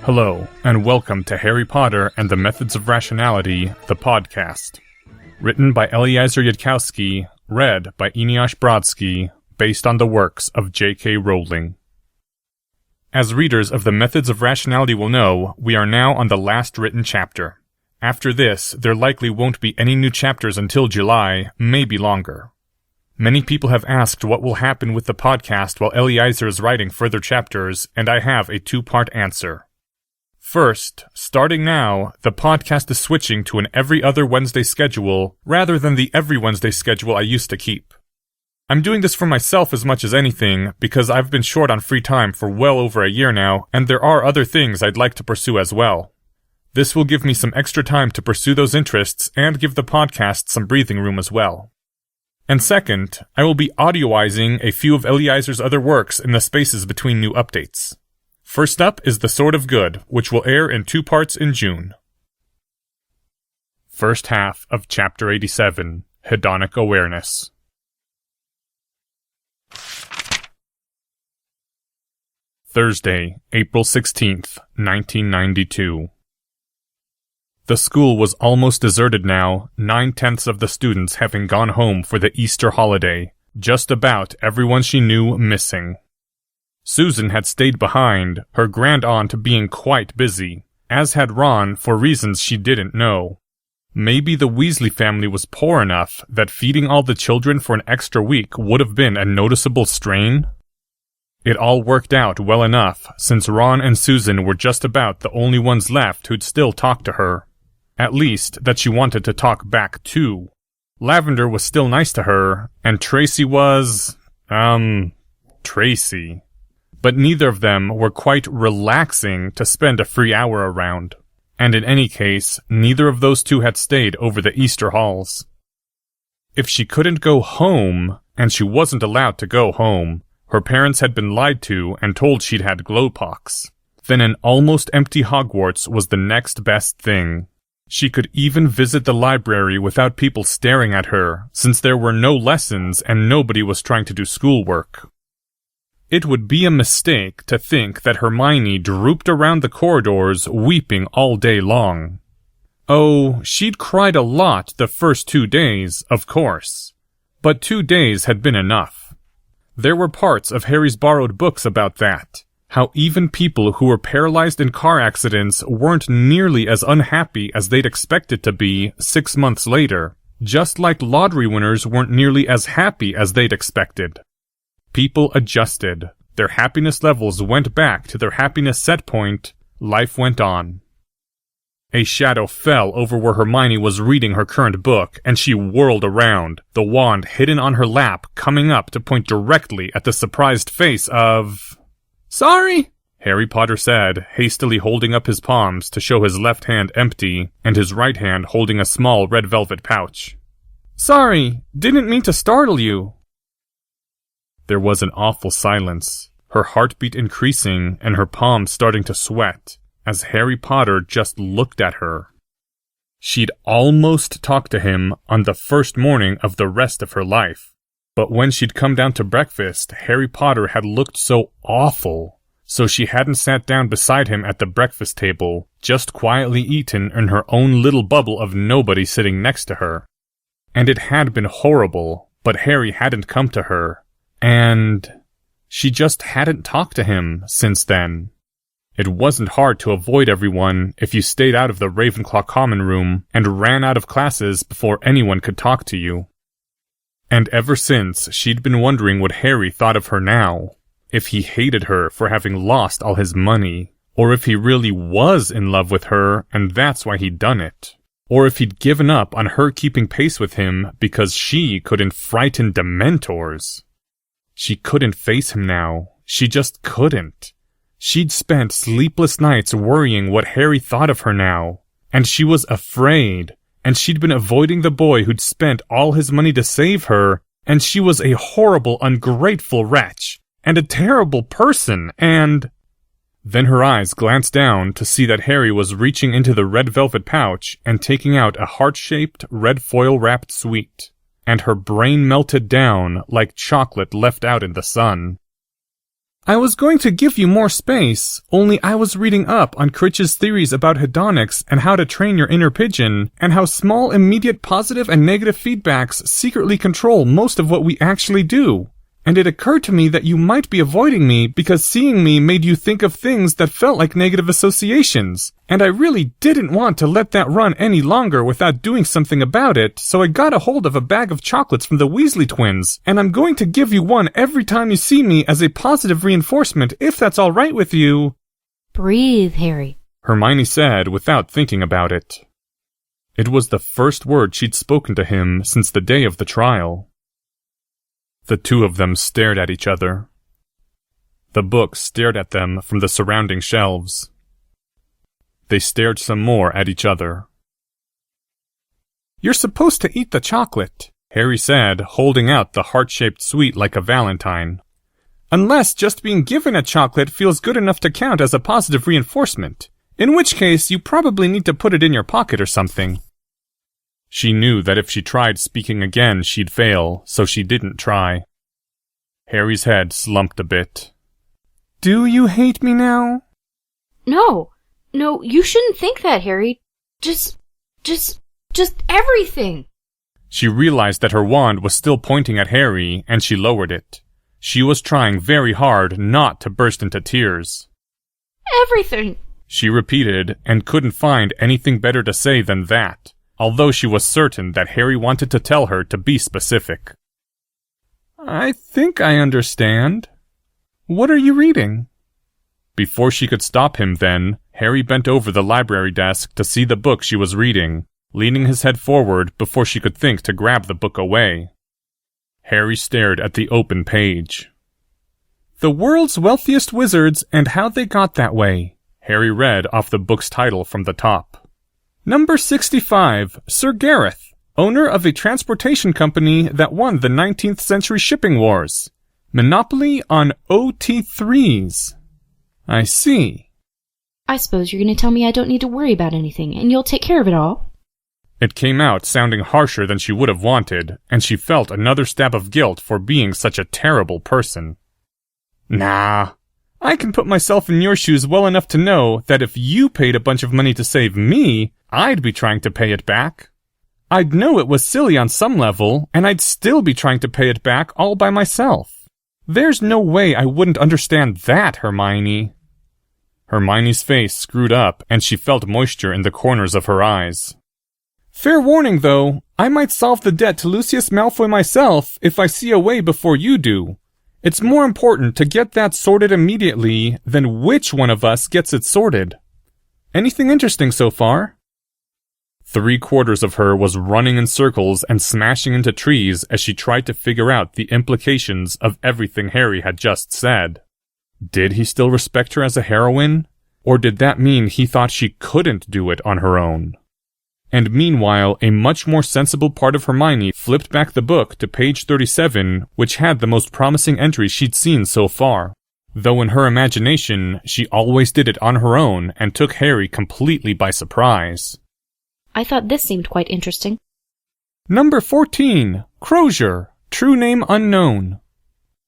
Hello, and welcome to Harry Potter and the Methods of Rationality, the podcast. Written by Eliezer Yudkowsky, read by Eneasz Brodsky, based on the works of J.K. Rowling. As readers of the Methods of Rationality will know, we are now on the last written chapter. After this, there likely won't be any new chapters until July, maybe longer. Many people have asked what will happen with the podcast while Eliezer is writing further chapters, and I have a two-part answer. First, starting now, the podcast is switching to an every other Wednesday schedule rather than the every Wednesday schedule I used to keep. I'm doing this for myself as much as anything because I've been short on free time for well over a year now, and there are other things I'd like to pursue as well. This will give me some extra time to pursue those interests and give the podcast some breathing room as well. And second, I will be audioizing a few of Eliezer's other works in the spaces between new updates. First up is The Sword of Good, which will air in 2 parts in June. First half of Chapter 87, Hedonic Awareness. Thursday, April 16th, 1992. The school was almost deserted now, 9/10 of the students having gone home for the Easter holiday, just about everyone she knew missing. Susan had stayed behind, her grand-aunt being quite busy, as had Ron for reasons she didn't know. Maybe the Weasley family was poor enough that feeding all the children for an extra week would have been a noticeable strain? It all worked out well enough, since Ron and Susan were just about the only ones left who'd still talk to her. At least, that she wanted to talk back to. Lavender was still nice to her, and Tracy was... Tracy. But neither of them were quite relaxing to spend a free hour around. And in any case, neither of those two had stayed over the Easter halls. If she couldn't go home, and she wasn't allowed to go home, her parents had been lied to and told she'd had glowpox, then an almost empty Hogwarts was the next best thing. She could even visit the library without people staring at her, since there were no lessons and nobody was trying to do schoolwork. It would be a mistake to think that Hermione drooped around the corridors weeping all day long. Oh, she'd cried a lot the first 2 days, of course. But 2 days had been enough. There were parts of Harry's borrowed books about that. How even people who were paralyzed in car accidents weren't nearly as unhappy as they'd expected to be 6 months later, just like lottery winners weren't nearly as happy as they'd expected. People adjusted. Their happiness levels went back to their happiness set point. Life went on. A shadow fell over where Hermione was reading her current book, and she whirled around, the wand hidden on her lap coming up to point directly at the surprised face of... "Sorry," Harry Potter said, hastily holding up his palms to show his left hand empty, and his right hand holding a small red velvet pouch. "Sorry, didn't mean to startle you." There was an awful silence, her heartbeat increasing and her palms starting to sweat, as Harry Potter just looked at her. She'd almost talked to him on the first morning of the rest of her life, but when she'd come down to breakfast, Harry Potter had looked so awful, so she hadn't sat down beside him at the breakfast table, just quietly eaten in her own little bubble of nobody sitting next to her. And it had been horrible, but Harry hadn't come to her. And she just hadn't talked to him since then. It wasn't hard to avoid everyone if you stayed out of the Ravenclaw common room and ran out of classes before anyone could talk to you. And ever since, she'd been wondering what Harry thought of her now. If he hated her for having lost all his money, or if he really was in love with her and that's why he'd done it. Or if he'd given up on her keeping pace with him because she couldn't frighten Dementors. She couldn't face him now. She just couldn't. She'd spent sleepless nights worrying what Harry thought of her now. And she was afraid. And she'd been avoiding the boy who'd spent all his money to save her. And she was a horrible, ungrateful wretch. And a terrible person. And... Then her eyes glanced down to see that Harry was reaching into the red velvet pouch and taking out a heart-shaped, red foil-wrapped sweet. And her brain melted down like chocolate left out in the sun. I was going to give you more space, only I was reading up on Critch's theories about hedonics and how to train your inner pigeon, and how small immediate positive and negative feedbacks secretly control most of what we actually do. And it occurred to me that you might be avoiding me because seeing me made you think of things that felt like negative associations. And I really didn't want to let that run any longer without doing something about it, so I got a hold of a bag of chocolates from the Weasley twins, and I'm going to give you one every time you see me as a positive reinforcement, if that's all right with you. Breathe, Harry, Hermione said without thinking about it. It was the first word she'd spoken to him since the day of the trial. The two of them stared at each other. The books stared at them from the surrounding shelves. They stared some more at each other. You're supposed to eat the chocolate, Harry said, holding out the heart-shaped sweet like a valentine. Unless just being given a chocolate feels good enough to count as a positive reinforcement, in which case you probably need to put it in your pocket or something. She knew that if she tried speaking again, she'd fail, so she didn't try. Harry's head slumped a bit. Do you hate me now? No, you shouldn't think that, Harry. Just everything. She realized that her wand was still pointing at Harry, and she lowered it. She was trying very hard not to burst into tears. Everything, she repeated, and couldn't find anything better to say than that, although she was certain that Harry wanted to tell her to be specific. I think I understand. What are you reading? Before she could stop him then, Harry bent over the library desk to see the book she was reading, leaning his head forward before she could think to grab the book away. Harry stared at the open page. The World's Wealthiest Wizards and How They Got That Way, Harry read off the book's title from the top. Number 65, Sir Gareth, owner of a transportation company that won the 19th century shipping wars. Monopoly on OT3s. I see. I suppose you're going to tell me I don't need to worry about anything, and you'll take care of it all? It came out sounding harsher than she would have wanted, and she felt another stab of guilt for being such a terrible person. Nah, I can put myself in your shoes well enough to know that if you paid a bunch of money to save me, I'd be trying to pay it back. I'd know it was silly on some level, and I'd still be trying to pay it back all by myself. There's no way I wouldn't understand that, Hermione. Hermione's face screwed up, and she felt moisture in the corners of her eyes. Fair warning, though, I might solve the debt to Lucius Malfoy myself if I see a way before you do. It's more important to get that sorted immediately than which one of us gets it sorted. Anything interesting so far? 3/4 of her was running in circles and smashing into trees as she tried to figure out the implications of everything Harry had just said. Did he still respect her as a heroine? Or did that mean he thought she couldn't do it on her own? And meanwhile, a much more sensible part of Hermione flipped back the book to page 37, which had the most promising entries she'd seen so far. Though in her imagination, she always did it on her own and took Harry completely by surprise. I thought this seemed quite interesting. Number 14, Crozier, true name unknown.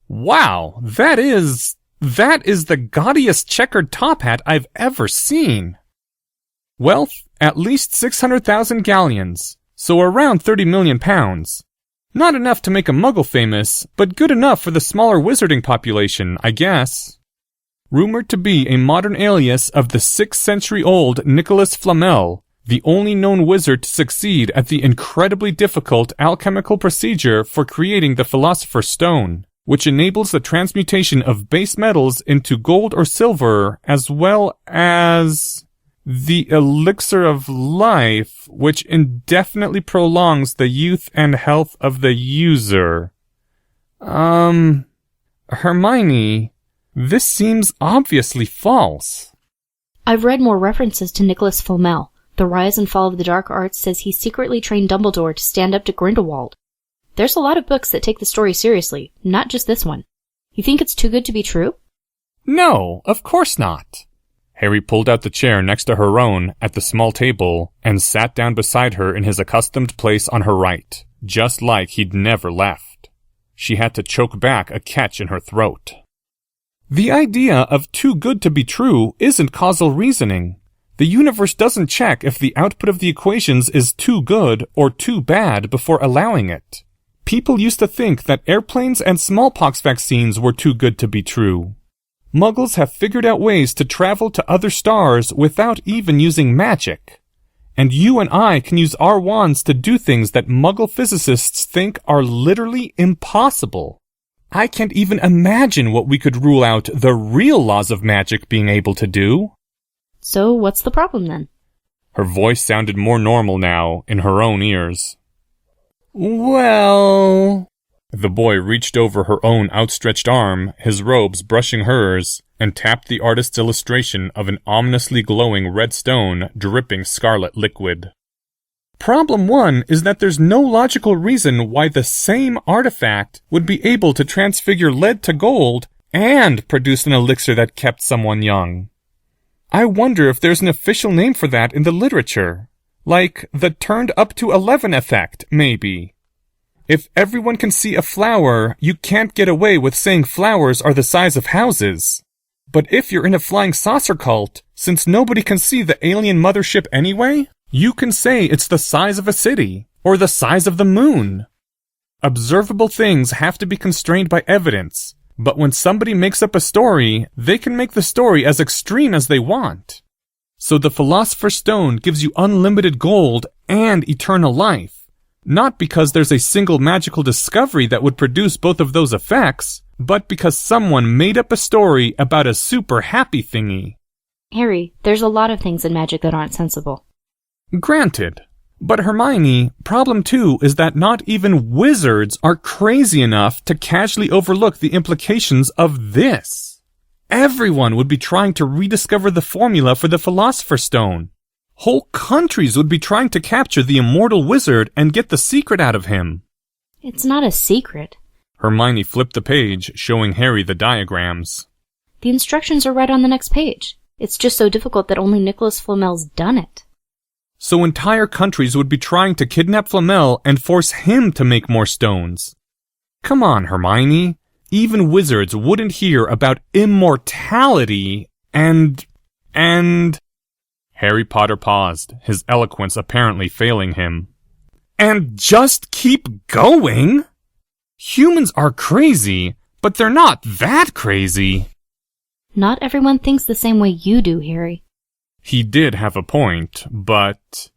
Wow, that is the gaudiest checkered top hat I've ever seen. Wealth, at least 600,000 galleons, so around 30 million pounds. Not enough to make a muggle famous, but good enough for the smaller wizarding population, I guess. Rumored to be a modern alias of the 6th-century-old Nicholas Flamel, the only known wizard to succeed at the incredibly difficult alchemical procedure for creating the Philosopher's Stone, which enables the transmutation of base metals into gold or silver, as well as the elixir of life, which indefinitely prolongs the youth and health of the user. Hermione, this seems obviously false. I've read more references to Nicholas Flamel. The Rise and Fall of the Dark Arts says he secretly trained Dumbledore to stand up to Grindelwald. There's a lot of books that take the story seriously, not just this one. You think it's too good to be true? No, of course not. Harry pulled out the chair next to her own at the small table and sat down beside her in his accustomed place on her right, just like he'd never left. She had to choke back a catch in her throat. The idea of too good to be true isn't causal reasoning. The universe doesn't check if the output of the equations is too good or too bad before allowing it. People used to think that airplanes and smallpox vaccines were too good to be true. Muggles have figured out ways to travel to other stars without even using magic. And you and I can use our wands to do things that Muggle physicists think are literally impossible. I can't even imagine what we could rule out the real laws of magic being able to do. So what's the problem then? Her voice sounded more normal now in her own ears. Well... The boy reached over her own outstretched arm, his robes brushing hers, and tapped the artist's illustration of an ominously glowing red stone dripping scarlet liquid. Problem 1 is that there's no logical reason why the same artifact would be able to transfigure lead to gold and produce an elixir that kept someone young. I wonder if there's an official name for that in the literature. Like the turned up to 11 effect, maybe. If everyone can see a flower, you can't get away with saying flowers are the size of houses. But if you're in a flying saucer cult, since nobody can see the alien mothership anyway, you can say it's the size of a city, or the size of the moon. Observable things have to be constrained by evidence, but when somebody makes up a story, they can make the story as extreme as they want. So the Philosopher's Stone gives you unlimited gold and eternal life, not because there's a single magical discovery that would produce both of those effects, but because someone made up a story about a super happy thingy. Harry, there's a lot of things in magic that aren't sensible. Granted. But Hermione, problem 2 is that not even wizards are crazy enough to casually overlook the implications of this. Everyone would be trying to rediscover the formula for the Philosopher's Stone. Whole countries would be trying to capture the immortal wizard and get the secret out of him. It's not a secret. Hermione flipped the page, showing Harry the diagrams. The instructions are right on the next page. It's just so difficult that only Nicholas Flamel's done it. So entire countries would be trying to kidnap Flamel and force him to make more stones. Come on, Hermione. Even wizards wouldn't hear about immortality and... Harry Potter paused, his eloquence apparently failing him. And just keep going? Humans are crazy, but they're not that crazy. Not everyone thinks the same way you do, Harry. He did have a point, but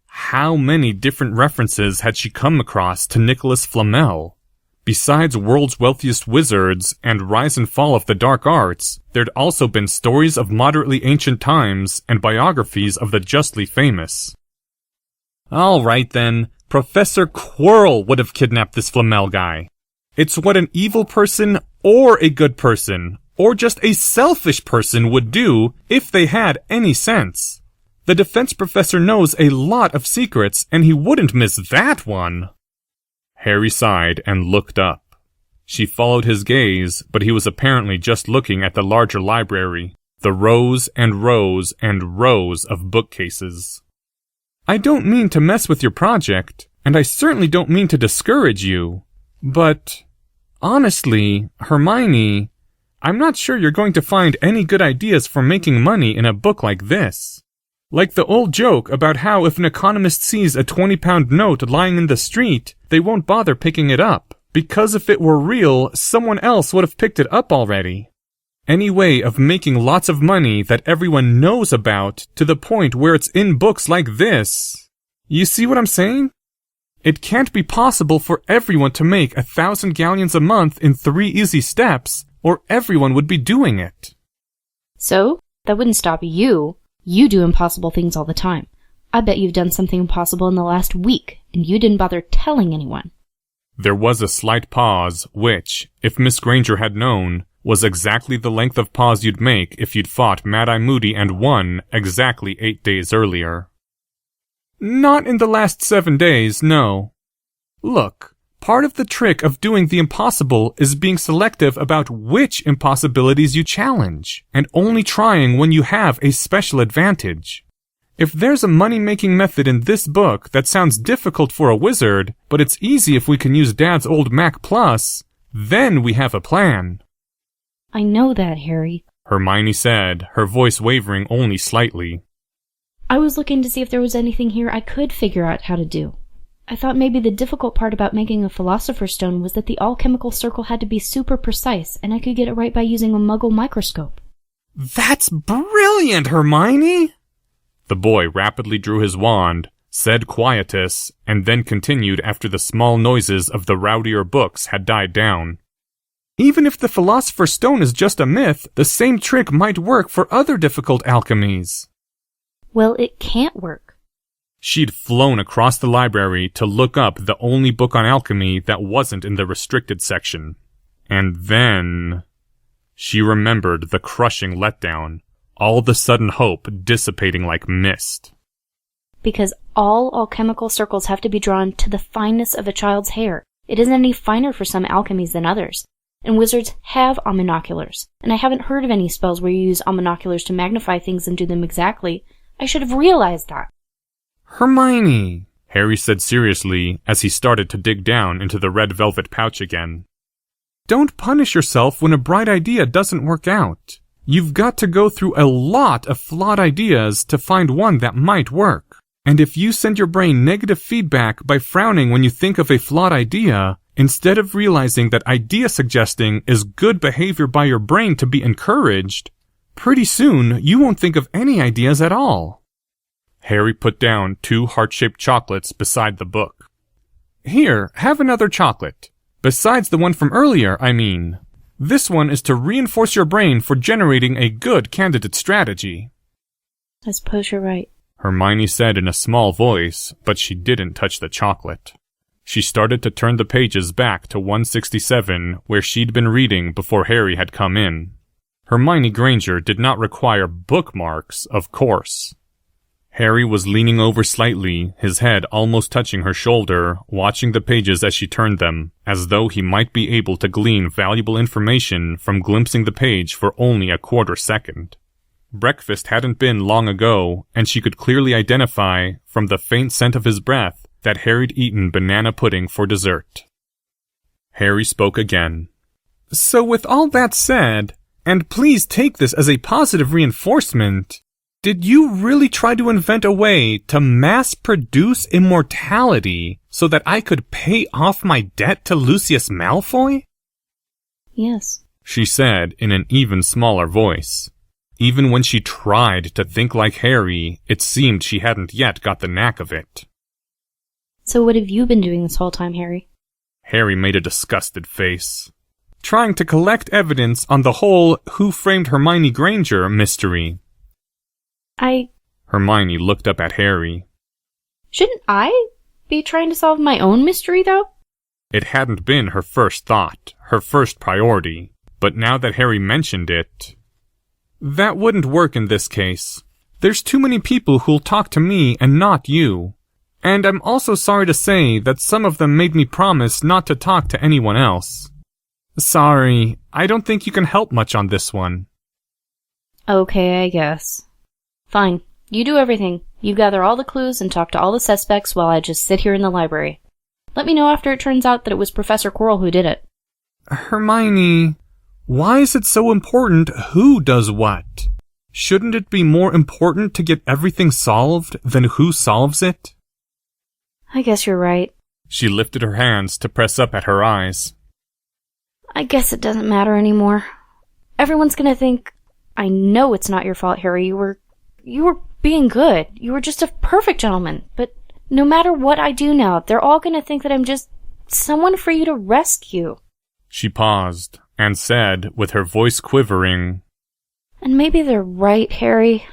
how many different references had she come across to Nicholas Flamel? Besides World's Wealthiest Wizards and Rise and Fall of the Dark Arts, there'd also been stories of moderately ancient times and biographies of the justly famous. All right then, Professor Quirrell would have kidnapped this Flamel guy. It's what an evil person or a good person, or just a selfish person would do if they had any sense. The defense professor knows a lot of secrets, and he wouldn't miss that one. Harry sighed and looked up. She followed his gaze, but he was apparently just looking at the larger library, the rows and rows and rows of bookcases. I don't mean to mess with your project, and I certainly don't mean to discourage you, but honestly, Hermione, I'm not sure you're going to find any good ideas for making money in a book like this. Like the old joke about how if an economist sees a 20-pound note lying in the street, they won't bother picking it up, because if it were real, someone else would have picked it up already. Any way of making lots of money that everyone knows about to the point where it's in books like this. You see what I'm saying? It can't be possible for everyone to make 1,000 galleons a month in 3 easy steps, or everyone would be doing it. So, that wouldn't stop you. You do impossible things all the time. I bet you've done something impossible in the last week, and you didn't bother telling anyone. There was a slight pause, which, if Miss Granger had known, was exactly the length of pause you'd make if you'd fought Mad-Eye Moody and won exactly 8 days earlier. Not in the last 7 days, no. Look, part of the trick of doing the impossible is being selective about which impossibilities you challenge, and only trying when you have a special advantage. If there's a money-making method in this book that sounds difficult for a wizard, but it's easy if we can use Dad's old Mac Plus, then we have a plan. I know that, Harry. Hermione said, her voice wavering only slightly. I was looking to see if there was anything here I could figure out how to do. I thought maybe the difficult part about making a Philosopher's Stone was that the alchemical circle had to be super precise, and I could get it right by using a muggle microscope. That's brilliant, Hermione! The boy rapidly drew his wand, said quietus, and then continued after the small noises of the rowdier books had died down. Even if the Philosopher's Stone is just a myth, the same trick might work for other difficult alchemies. Well, it can't work. She'd flown across the library to look up the only book on alchemy that wasn't in the restricted section. And then she remembered the crushing letdown, all the sudden hope dissipating like mist. Because all alchemical circles have to be drawn to the fineness of a child's hair. It isn't any finer for some alchemies than others. And wizards have almanaculars, and I haven't heard of any spells where you use almanaculars to magnify things and do them exactly. I should have realized that. Hermione, Harry said seriously as he started to dig down into the red velvet pouch again. Don't punish yourself when a bright idea doesn't work out. You've got to go through a lot of flawed ideas to find one that might work. And if you send your brain negative feedback by frowning when you think of a flawed idea, instead of realizing that idea suggesting is good behavior by your brain to be encouraged, pretty soon you won't think of any ideas at all. Harry put down 2 heart-shaped chocolates beside the book. Here, have another chocolate. Besides the one from earlier, I mean. This one is to reinforce your brain for generating a good candidate strategy. I suppose you're right, Hermione said in a small voice, but she didn't touch the chocolate. She started to turn the pages back to 167, where she'd been reading before Harry had come in. Hermione Granger did not require bookmarks, of course. Harry was leaning over slightly, his head almost touching her shoulder, watching the pages as she turned them, as though he might be able to glean valuable information from glimpsing the page for only a quarter second. Breakfast hadn't been long ago, and she could clearly identify, from the faint scent of his breath, that Harry'd eaten banana pudding for dessert. Harry spoke again. So with all that said, and please take this as a positive reinforcement, did you really try to invent a way to mass-produce immortality so that I could pay off my debt to Lucius Malfoy? Yes, she said in an even smaller voice. Even when she tried to think like Harry, it seemed she hadn't yet got the knack of it. So what have you been doing this whole time, Harry? Harry made a disgusted face. Trying to collect evidence on the whole Who Framed Hermione Granger mystery. Hermione looked up at Harry. Shouldn't I be trying to solve my own mystery, though? It hadn't been her first thought, her first priority, but now that Harry mentioned it... That wouldn't work in this case. There's too many people who'll talk to me and not you. And I'm also sorry to say that some of them made me promise not to talk to anyone else. Sorry, I don't think you can help much on this one. Okay, I guess. Fine. You do everything. You gather all the clues and talk to all the suspects while I just sit here in the library. Let me know after it turns out that it was Professor Quirrell who did it. Hermione, why is it so important who does what? Shouldn't it be more important to get everything solved than who solves it? I guess you're right. She lifted her hands to press up at her eyes. I guess it doesn't matter anymore. Everyone's gonna think, I know it's not your fault, Harry. You were being good. You were just a perfect gentleman. But no matter what I do now, they're all gonna think that I'm just someone for you to rescue. She paused and said, with her voice quivering, And maybe they're right, Harry.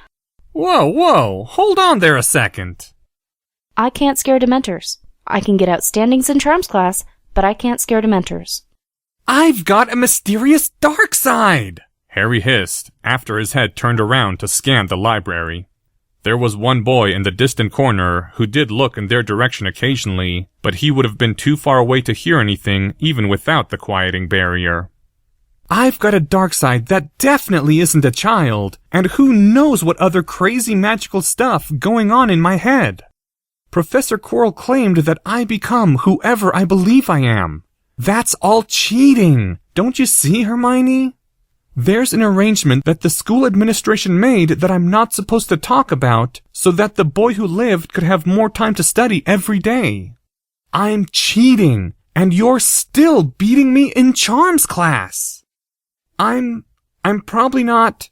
Whoa, hold on there a second. I can't scare Dementors. I can get outstandings in Charms class, but I can't scare Dementors. I've got a mysterious dark side, Harry hissed after his head turned around to scan the library. There was one boy in the distant corner who did look in their direction occasionally, but he would have been too far away to hear anything even without the quieting barrier. I've got a dark side that definitely isn't a child, and who knows what other crazy magical stuff going on in my head. Professor Quirrell claimed that I become whoever I believe I am. That's all cheating, don't you see, Hermione? There's an arrangement that the school administration made that I'm not supposed to talk about so that the boy who lived could have more time to study every day. I'm cheating, and you're still beating me in charms class. I'm probably not...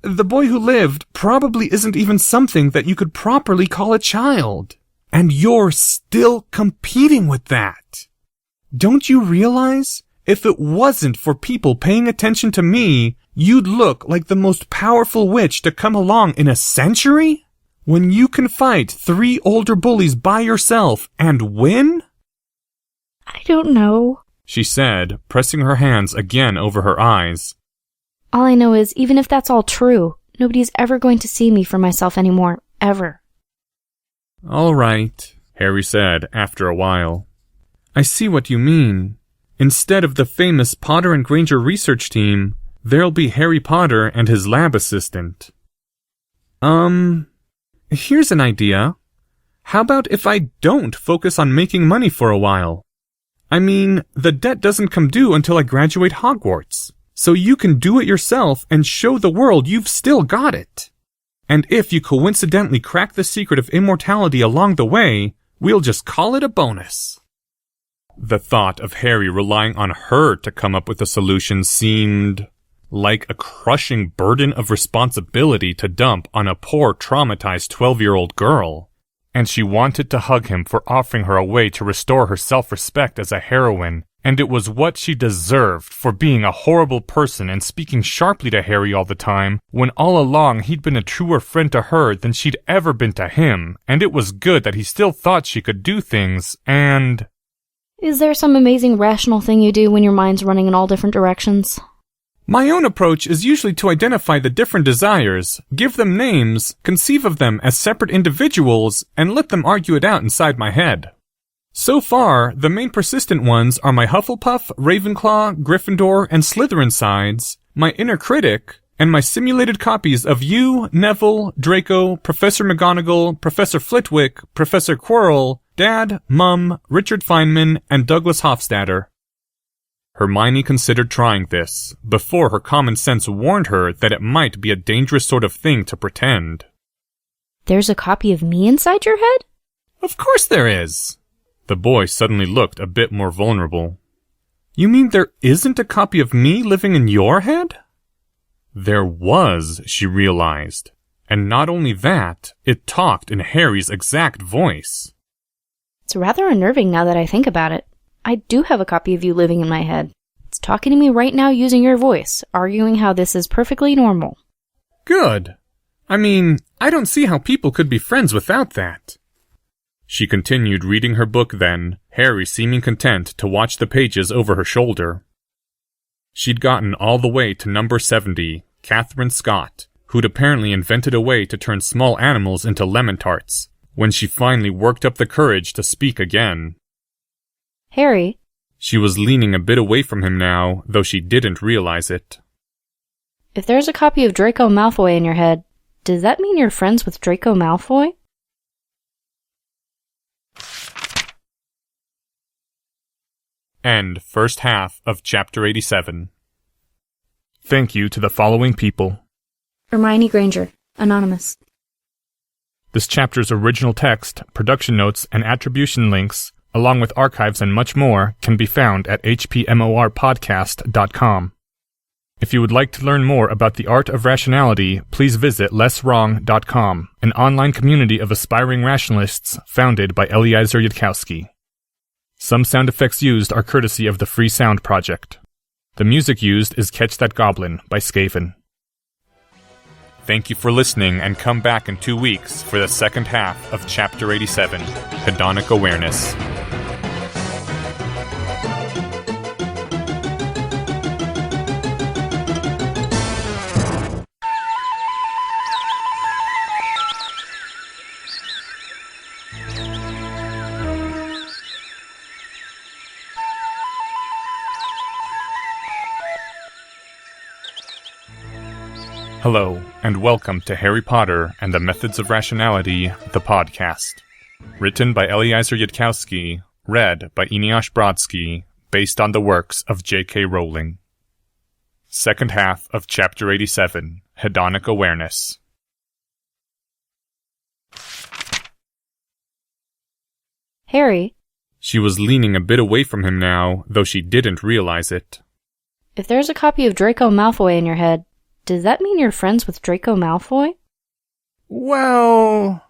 The boy who lived probably isn't even something that you could properly call a child. And you're still competing with that. Don't you realize? If it wasn't for people paying attention to me, you'd look like the most powerful witch to come along in a century? When you can fight 3 older bullies by yourself and win? I don't know, she said, pressing her hands again over her eyes. All I know is, even if that's all true, nobody's ever going to see me for myself anymore, ever. All right, Harry said after a while. I see what you mean. Instead of the famous Potter and Granger research team, there'll be Harry Potter and his lab assistant. Here's an idea. How about if I don't focus on making money for a while? I mean, the debt doesn't come due until I graduate Hogwarts, so you can do it yourself and show the world you've still got it. And if you coincidentally crack the secret of immortality along the way, we'll just call it a bonus. The thought of Harry relying on her to come up with a solution seemed like a crushing burden of responsibility to dump on a poor, traumatized 12-year-old girl, and she wanted to hug him for offering her a way to restore her self-respect as a heroine, and it was what she deserved for being a horrible person and speaking sharply to Harry all the time, when all along he'd been a truer friend to her than she'd ever been to him, and it was good that he still thought she could do things, and... Is there some amazing rational thing you do when your mind's running in all different directions? My own approach is usually to identify the different desires, give them names, conceive of them as separate individuals, and let them argue it out inside my head. So far, the main persistent ones are my Hufflepuff, Ravenclaw, Gryffindor, and Slytherin sides, my inner critic, and my simulated copies of you, Neville, Draco, Professor McGonagall, Professor Flitwick, Professor Quirrell, Dad, Mum, Richard Feynman, and Douglas Hofstadter. Hermione considered trying this, before her common sense warned her that it might be a dangerous sort of thing to pretend. There's a copy of me inside your head? Of course there is! The boy suddenly looked a bit more vulnerable. You mean there isn't a copy of me living in your head? There was, she realized. And not only that, it talked in Harry's exact voice. It's rather unnerving now that I think about it. I do have a copy of you living in my head. It's talking to me right now using your voice, arguing how this is perfectly normal. Good. I mean, I don't see how people could be friends without that. She continued reading her book then, Harry seeming content to watch the pages over her shoulder. She'd gotten all the way to number 70, Catherine Scott, who'd apparently invented a way to turn small animals into lemon tarts, when she finally worked up the courage to speak again. Harry? She was leaning a bit away from him now, though she didn't realize it. If there's a copy of Draco Malfoy in your head, does that mean you're friends with Draco Malfoy? End first half of Chapter 87. Thank you to the following people. Hermione Granger, Anonymous. This chapter's original text, production notes, and attribution links, along with archives and much more, can be found at hpmorpodcast.com. If you would like to learn more about the art of rationality, please visit lesswrong.com, an online community of aspiring rationalists founded by Eliezer Yudkowsky. Some sound effects used are courtesy of the Free Sound Project. The music used is Catch That Goblin by Skaven. Thank you for listening, and come back in 2 weeks for the second half of Chapter 87, Hedonic Awareness. Hello, and welcome to Harry Potter and the Methods of Rationality, the podcast. Written by Eliezer Yudkowsky, read by Eneasz Brodsky, based on the works of J.K. Rowling. Second half of Chapter 87, Hedonic Awareness. Harry? She was leaning a bit away from him now, though she didn't realize it. If there's a copy of Draco Malfoy in your head, does that mean you're friends with Draco Malfoy? Well...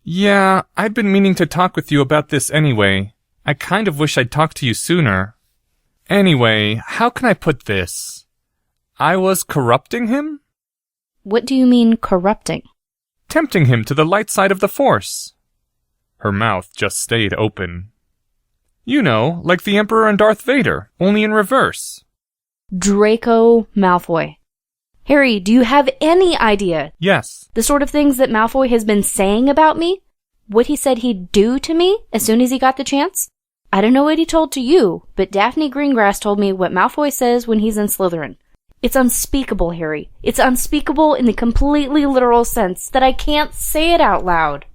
yeah, I've been meaning to talk with you about this anyway. I kind of wish I'd talked to you sooner. Anyway, how can I put this? I was corrupting him? What do you mean, corrupting? Tempting him to the light side of the Force. Her mouth just stayed open. You know, like the Emperor and Darth Vader, only in reverse. Draco Malfoy. Harry, do you have any idea? Yes. The sort of things that Malfoy has been saying about me? What he said he'd do to me as soon as he got the chance? I don't know what he told to you, but Daphne Greengrass told me what Malfoy says when he's in Slytherin. It's unspeakable, Harry. It's unspeakable in the completely literal sense that I can't say it out loud.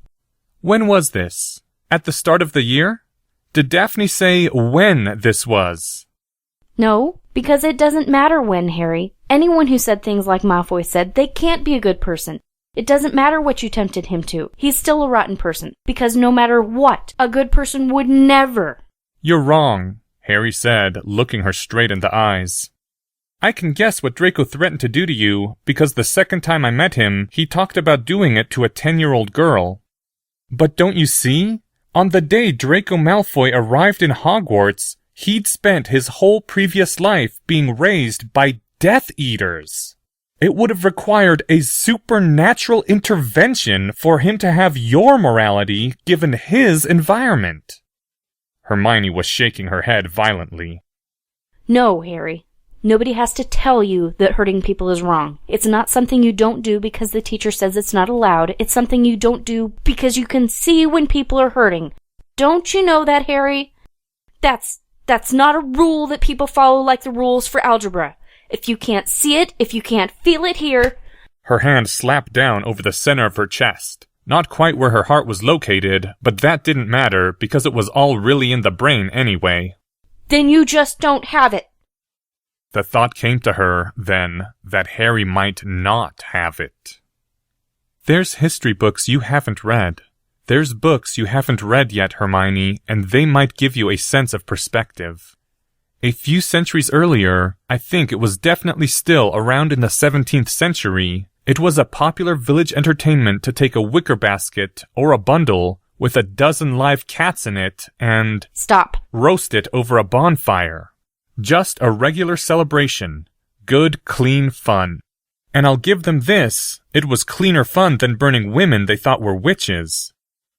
When was this? At the start of the year? Did Daphne say when this was? No, because it doesn't matter when, Harry. Anyone who said things like Malfoy said, they can't be a good person. It doesn't matter what you tempted him to. He's still a rotten person. Because no matter what, a good person would never. You're wrong, Harry said, looking her straight in the eyes. I can guess what Draco threatened to do to you, because the second time I met him, he talked about doing it to a 10-year-old girl. But don't you see? On the day Draco Malfoy arrived in Hogwarts, he'd spent his whole previous life being raised by Death Eaters. It would have required a supernatural intervention for him to have your morality given his environment. Hermione was shaking her head violently. No, Harry. Nobody has to tell you that hurting people is wrong. It's not something you don't do because the teacher says it's not allowed. It's something you don't do because you can see when people are hurting. Don't you know that, Harry? That's not a rule that people follow like the rules for algebra. If you can't see it, if you can't feel it here... Her hand slapped down over the center of her chest. Not quite where her heart was located, but that didn't matter because it was all really in the brain anyway. Then you just don't have it. The thought came to her, then, that Harry might not have it. There's history books you haven't read. There's books you haven't read yet, Hermione, and they might give you a sense of perspective. A few centuries earlier, I think it was definitely still around in the 17th century, it was a popular village entertainment to take a wicker basket or a bundle with a dozen live cats in it and... Stop. Roast it over a bonfire. Just a regular celebration. Good, clean fun. And I'll give them this, it was cleaner fun than burning women they thought were witches.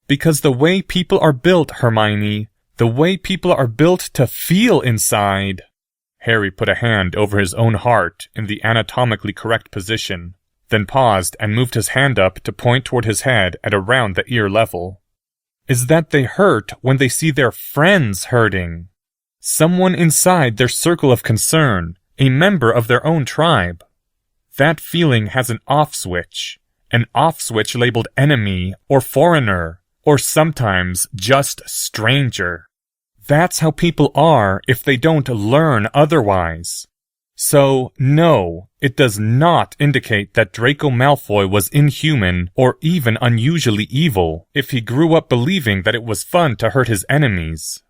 Because the way people are built, Hermione, the way people are built to feel inside... Harry put a hand over his own heart in the anatomically correct position, then paused and moved his hand up to point toward his head at around the ear level. Is that they hurt when they see their friends hurting. Someone inside their circle of concern, a member of their own tribe. That feeling has an off switch labeled enemy or foreigner, or sometimes just stranger. That's how people are if they don't learn otherwise. So, no, it does not indicate that Draco Malfoy was inhuman or even unusually evil if he grew up believing that it was fun to hurt his enemies.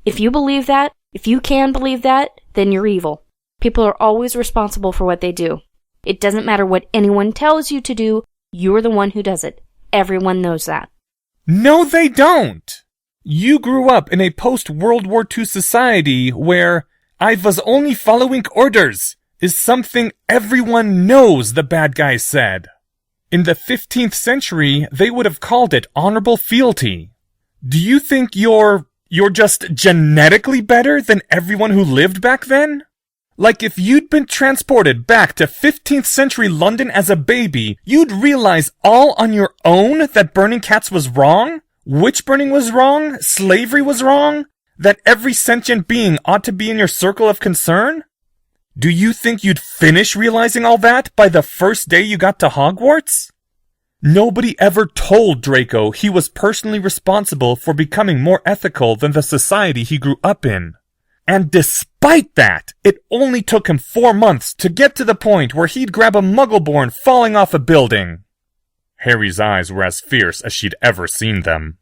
If you believe that, if you can believe that, then you're evil. People are always responsible for what they do. It doesn't matter what anyone tells you to do, you're the one who does it. Everyone knows that. No, they don't! You grew up in a post-World War II society where "I was only following orders" is something everyone knows the bad guys said. In the 15th century, they would have called it honorable fealty. Do you think you're just genetically better than everyone who lived back then? Like if you'd been transported back to 15th century London as a baby, you'd realize all on your own that burning cats was wrong? Witch burning was wrong? Slavery was wrong? That every sentient being ought to be in your circle of concern? Do you think you'd finish realizing all that by the first day you got to Hogwarts? Nobody ever told Draco he was personally responsible for becoming more ethical than the society he grew up in. And despite that, it only took him 4 months to get to the point where he'd grab a Muggleborn falling off a building. Harry's eyes were as fierce as she'd ever seen them.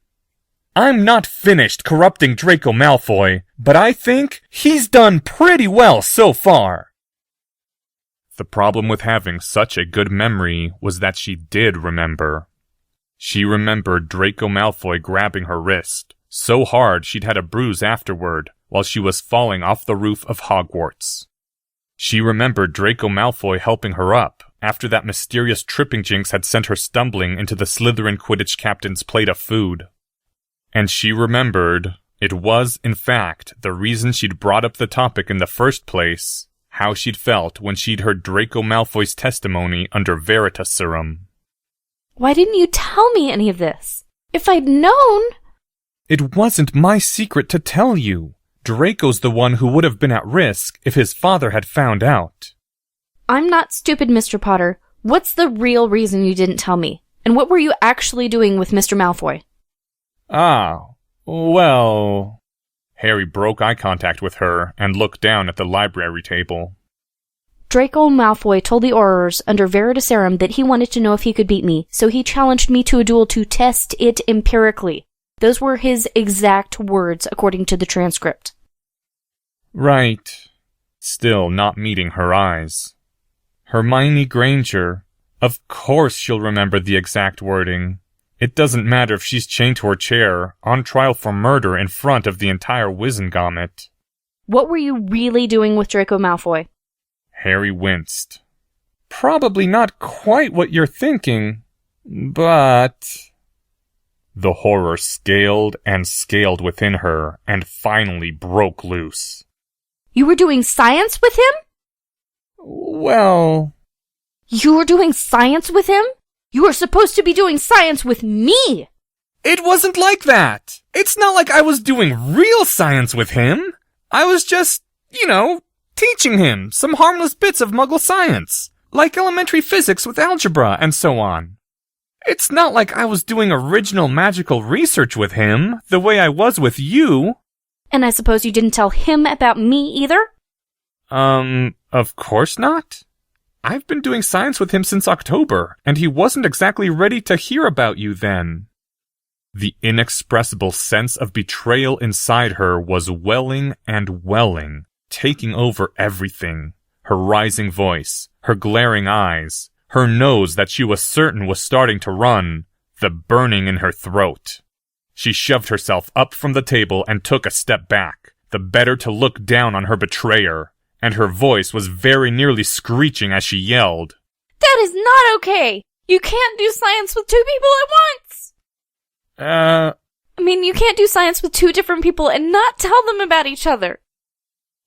I'm not finished corrupting Draco Malfoy, but I think he's done pretty well so far. The problem with having such a good memory was that she did remember. She remembered Draco Malfoy grabbing her wrist, so hard she'd had a bruise afterward while she was falling off the roof of Hogwarts. She remembered Draco Malfoy helping her up after that mysterious tripping jinx had sent her stumbling into the Slytherin Quidditch captain's plate of food. And she remembered it was, in fact, the reason she'd brought up the topic in the first place, how she'd felt when she'd heard Draco Malfoy's testimony under Veritaserum. Why didn't you tell me any of this? If I'd known... It wasn't my secret to tell you. Draco's the one who would have been at risk if his father had found out. I'm not stupid, Mr. Potter. What's the real reason you didn't tell me? And what were you actually doing with Mr. Malfoy? Ah, well... Harry broke eye contact with her and looked down at the library table. Draco Malfoy told the Aurors under Veritaserum that he wanted to know if he could beat me, so he challenged me to a duel to test it empirically. Those were his exact words, according to the transcript. Right. Still not meeting her eyes. Hermione Granger. Of course she'll remember the exact wording. It doesn't matter if she's chained to her chair, on trial for murder in front of the entire Wizengamot. What were you really doing with Draco Malfoy? Harry winced. Probably not quite what you're thinking, but... The horror scaled and scaled within her and finally broke loose. You were doing science with him? Well... You were doing science with him? You were supposed to be doing science with me! It wasn't like that! It's not like I was doing real science with him! I was just, teaching him some harmless bits of Muggle science, like elementary physics with algebra and so on. It's not like I was doing original magical research with him, the way I was with you. And I suppose you didn't tell him about me either? Of course not. I've been doing science with him since October, and he wasn't exactly ready to hear about you then. The inexpressible sense of betrayal inside her was welling and welling, taking over everything. Her rising voice, her glaring eyes, her nose that she was certain was starting to run, the burning in her throat. She shoved herself up from the table and took a step back, the better to look down on her betrayer, and her voice was very nearly screeching as she yelled. That is not okay! You can't do science with two people at once! You can't do science with two different people and not tell them about each other.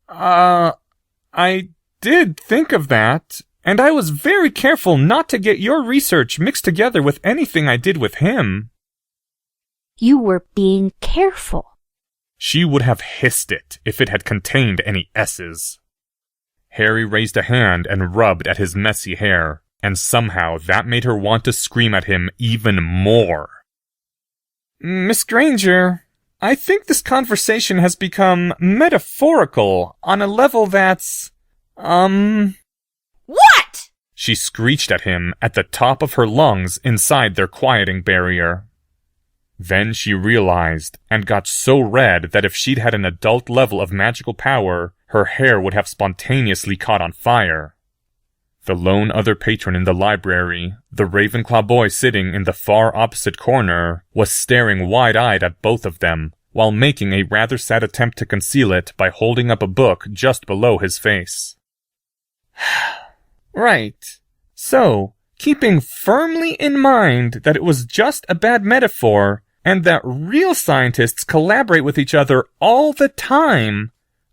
I did think of that, and I was very careful not to get your research mixed together with anything I did with him. You were being careful. She would have hissed it if it had contained any S's. Harry raised a hand and rubbed at his messy hair, and somehow that made her want to scream at him even more. Miss Granger, I think this conversation has become metaphorical on a level that's, What? She screeched at him at the top of her lungs inside their quieting barrier. Then she realized, and got so red that if she'd had an adult level of magical power, her hair would have spontaneously caught on fire. The lone other patron in the library, the Ravenclaw boy sitting in the far opposite corner, was staring wide-eyed at both of them, while making a rather sad attempt to conceal it by holding up a book just below his face. Right. So, keeping firmly in mind that it was just a bad metaphor, and that real scientists collaborate with each other all the time,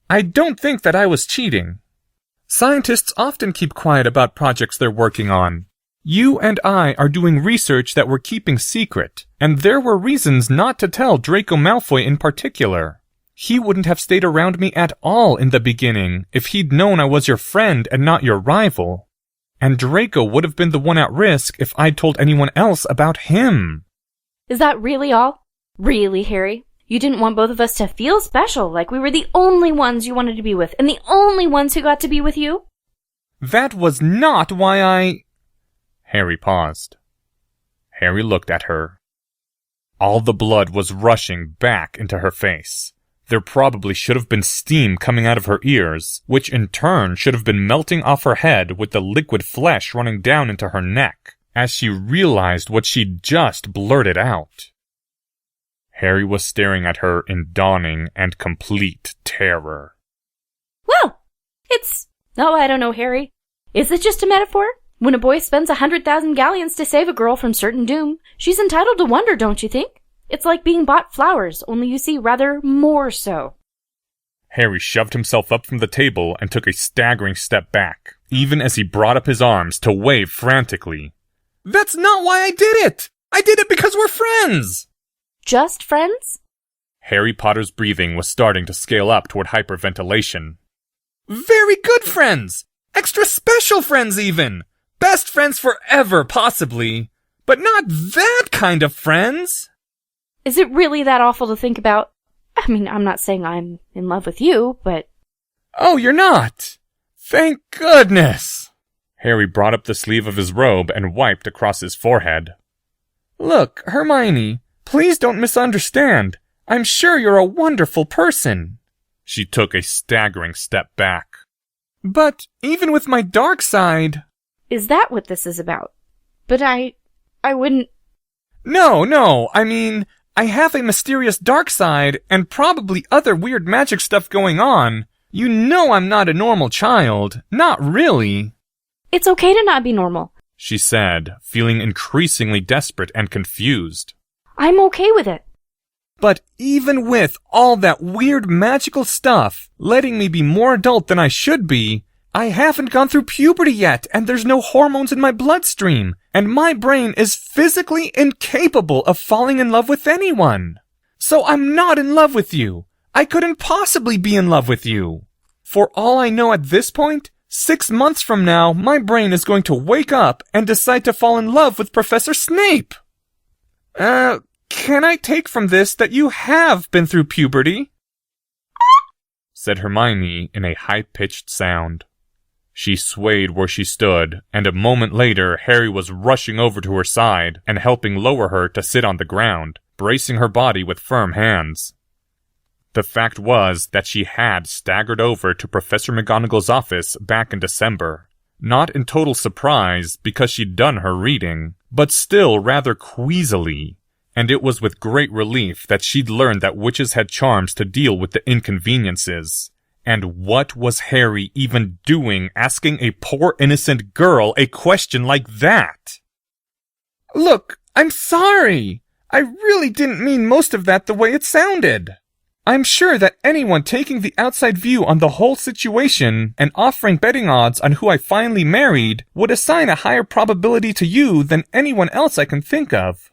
I don't think that I was cheating. Scientists often keep quiet about projects they're working on. You and I are doing research that we're keeping secret, and there were reasons not to tell Draco Malfoy in particular. He wouldn't have stayed around me at all in the beginning if he'd known I was your friend and not your rival. And Draco would have been the one at risk if I'd told anyone else about him. Is that really all? Really, Harry? You didn't want both of us to feel special, like we were the only ones you wanted to be with, and the only ones who got to be with you. That was not why I... Harry paused. Harry looked at her. All the blood was rushing back into her face. There probably should have been steam coming out of her ears, which in turn should have been melting off her head with the liquid flesh running down into her neck, as she realized what she'd just blurted out. Harry was staring at her in dawning and complete terror. Well, Oh, I don't know, Harry. Is it just a metaphor? When a boy spends 100,000 galleons to save a girl from certain doom, she's entitled to wonder, don't you think? It's like being bought flowers, only you see rather more so. Harry shoved himself up from the table and took a staggering step back, even as he brought up his arms to wave frantically. That's not why I did it! I did it because we're friends! Just friends? Harry Potter's breathing was starting to scale up toward hyperventilation. Very good friends! Extra special friends, even! Best friends forever, possibly! But not that kind of friends! Is it really that awful to think about? I mean, I'm not saying I'm in love with you, but... Oh, you're not! Thank goodness! Harry brought up the sleeve of his robe and wiped across his forehead. Look, Hermione, please don't misunderstand. I'm sure you're a wonderful person. She took a staggering step back. But even with my dark side... Is that what this is about? But I wouldn't... No, I mean... I have a mysterious dark side, and probably other weird magic stuff going on. You know I'm not a normal child. Not really. It's okay to not be normal, she said, feeling increasingly desperate and confused. I'm okay with it. But even with all that weird magical stuff, letting me be more adult than I should be, I haven't gone through puberty yet, and there's no hormones in my bloodstream, and my brain is physically incapable of falling in love with anyone. So I'm not in love with you. I couldn't possibly be in love with you. For all I know at this point, 6 months from now, my brain is going to wake up and decide to fall in love with Professor Snape. Can I take from this that you have been through puberty? Said Hermione in a high-pitched sound. She swayed where she stood, and a moment later Harry was rushing over to her side and helping lower her to sit on the ground, bracing her body with firm hands. The fact was that she had staggered over to Professor McGonagall's office back in December, not in total surprise because she'd done her reading, but still rather queasily, and it was with great relief that she'd learned that witches had charms to deal with the inconveniences. And what was Harry even doing asking a poor innocent girl a question like that? Look, I'm sorry. I really didn't mean most of that the way it sounded. I'm sure that anyone taking the outside view on the whole situation and offering betting odds on who I finally married would assign a higher probability to you than anyone else I can think of.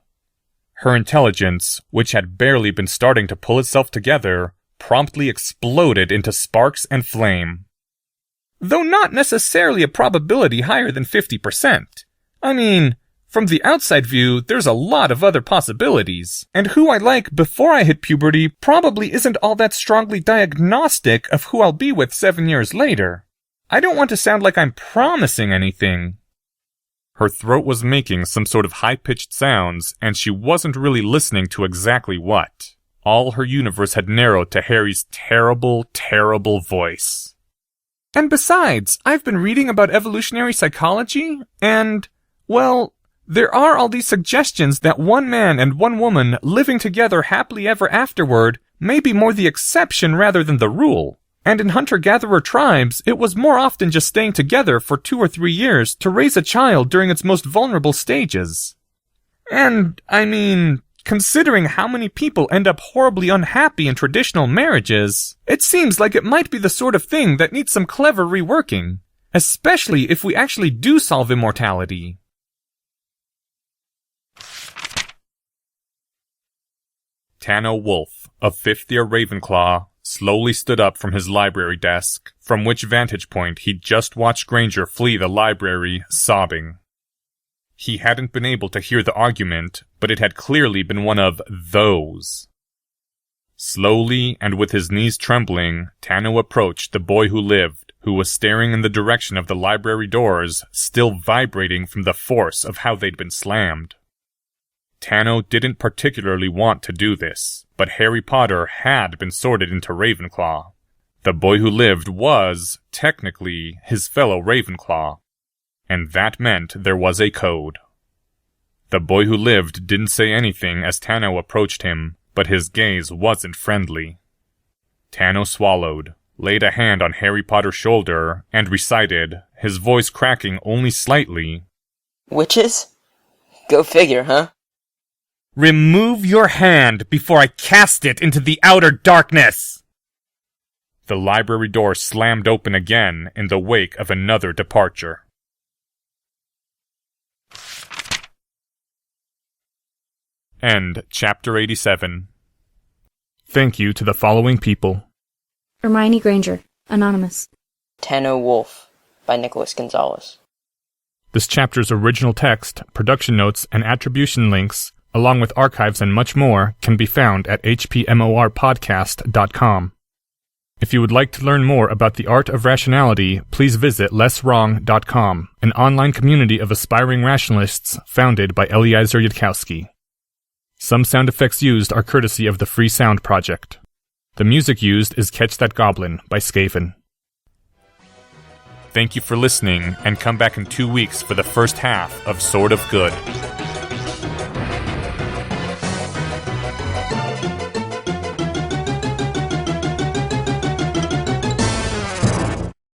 Her intelligence, which had barely been starting to pull itself together, promptly exploded into sparks and flame. Though not necessarily a probability higher than 50%. I mean, from the outside view, there's a lot of other possibilities, and who I like before I hit puberty probably isn't all that strongly diagnostic of who I'll be with 7 years later. I don't want to sound like I'm promising anything. Her throat was making some sort of high-pitched sounds, and she wasn't really listening to exactly what. All her universe had narrowed to Harry's terrible, terrible voice. And besides, I've been reading about evolutionary psychology, and, well, there are all these suggestions that one man and one woman living together happily ever afterward may be more the exception rather than the rule. And in hunter-gatherer tribes, it was more often just staying together for 2 or 3 years to raise a child during its most vulnerable stages. And, I mean, considering how many people end up horribly unhappy in traditional marriages, it seems like it might be the sort of thing that needs some clever reworking, especially if we actually do solve immortality. Tano Wolfe, a fifth-year Ravenclaw, slowly stood up from his library desk, from which vantage point he'd just watched Granger flee the library, sobbing. He hadn't been able to hear the argument, but it had clearly been one of those. Slowly and with his knees trembling, Tano approached the boy who lived, who was staring in the direction of the library doors, still vibrating from the force of how they'd been slammed. Tano didn't particularly want to do this, but Harry Potter had been sorted into Ravenclaw. The boy who lived was, technically, his fellow Ravenclaw, and that meant there was a code. The boy who lived didn't say anything as Tano approached him, but his gaze wasn't friendly. Tano swallowed, laid a hand on Harry Potter's shoulder, and recited, his voice cracking only slightly, "Witches? Go figure, huh?" "Remove your hand before I cast it into the outer darkness!" The library door slammed open again in the wake of another departure. End Chapter 87. Thank you to the following people: Hermione Granger, Anonymous. Tano Wolf by Nicholas Gonzalez. This chapter's original text, production notes, and attribution links, along with archives and much more, can be found at hpmorpodcast.com. If you would like to learn more about the art of rationality, please visit lesswrong.com, an online community of aspiring rationalists founded by Eliezer Yudkowsky. Some sound effects used are courtesy of the Free Sound Project. The music used is Catch That Goblin by Skaven. Thank you for listening, and come back in 2 weeks for the first half of Sword of Good.